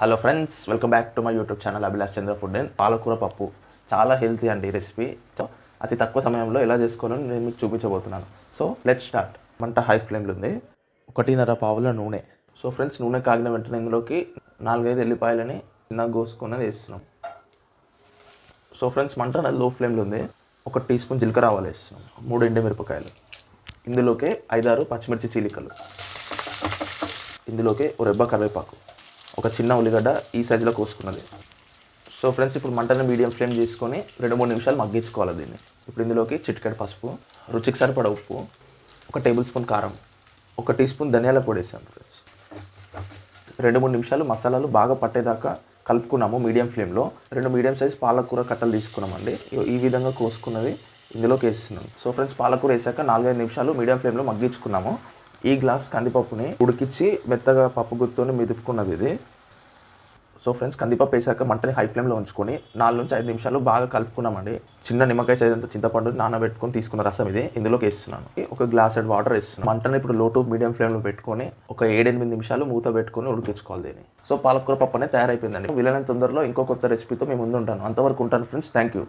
Hello friends, welcome back to my YouTube channel Abhilash Chandra food and పాలకూర పప్పు. చాలా healthy అండి ఈ రెసిపీ. సో అతి తక్కువ సమయంలో ఎలా చేసుకోవాలని నేను మీకు చూపించబోతున్నాను. So let's start. మంట హై ఫ్లేమ్లో ఉంది. 1.5 పావుల నూనె. సో ఫ్రెండ్స్, నూనె కాగిన వెంటనే ఇందులోకి 4-5 ఎల్లిపాయలని చిన్నగా కోసుకున్నది వేస్తున్నాం. సో ఫ్రెండ్స్, మంట లో ఫ్లేమ్లో ఉంది. 1 టీ స్పూన్ జీలకర్ర ఆవాలు వేస్తున్నాం. 3 ఎండుమిరపకాయలు. ఇందులోకి 5-6 పచ్చిమిర్చి చీలికలు. ఇందులోకి ఒక రెబ్బ కరివేపాకు, ఒక చిన్న ఉల్లిగడ్డ ఈ సైజులో కోసుకున్నది. సో ఫ్రెండ్స్, ఇప్పుడు మంటని మీడియం ఫ్లేమ్ చేసుకొని 2-3 నిమిషాలు మగ్గించుకోవాలి దీన్ని. ఇప్పుడు ఇందులోకి చిటికెడు పసుపు, రుచికి సరిపడ ఉప్పు, 1 టేబుల్ స్పూన్ కారం, 1 టీ స్పూన్ ధనియాల పొడి వేసాను ఫ్రెండ్స్. 2-3 నిమిషాలు మసాలాలు బాగా పట్టేదాకా కలుపుకున్నాము మీడియం ఫ్లేమ్లో. 2 మీడియం సైజ్ పాలకూర కట్టలు తీసుకున్నామండి. ఈ విధంగా కోసుకున్నది ఇందులోకి వేస్తున్నాం. సో ఫ్రెండ్స్, పాలకూర వేసాక 4-5 నిమిషాలు మీడియం ఫ్లేమ్లో మగ్గించుకున్నాము. ఈ గ్లాస్ కందిపప్పుని ఉడికించి మెత్తగా పప్పు గుత్తుని మెదుపుకున్నది ఇది. సో ఫ్రెండ్స్, కందిపప్పు వేసాక మంటని హై ఫ్లేమ్లో ఉంచుకొని 4-5 నిమిషాలు బాగా కలుపుకున్నామండి. చిన్న నిమ్మకాయ సైజ్ అంతా చింతపండు నానబెట్టుకొని తీసుకున్న రసం ఇది ఇందులోకి వేస్తున్నాను. 1 గ్లాస్ వాటర్ వేస్తున్నాను. మంటని ఇప్పుడు లో టు మీడియం ఫ్లేమ్లో పెట్టుకొని ఒక 7-8 నిమిషాలు మూత పెట్టుకొని ఉడికించుకోవాలి దీన్ని. సో పాలకూర పప్పు అనేది తయారైపోయిందండి. వీలైనంత తొందరలో ఇంకో కొత్త రెసిపీతో మేము ముందు ఉంటాను. అంతవరకు ఉంటాను ఫ్రెండ్స్. Thank you.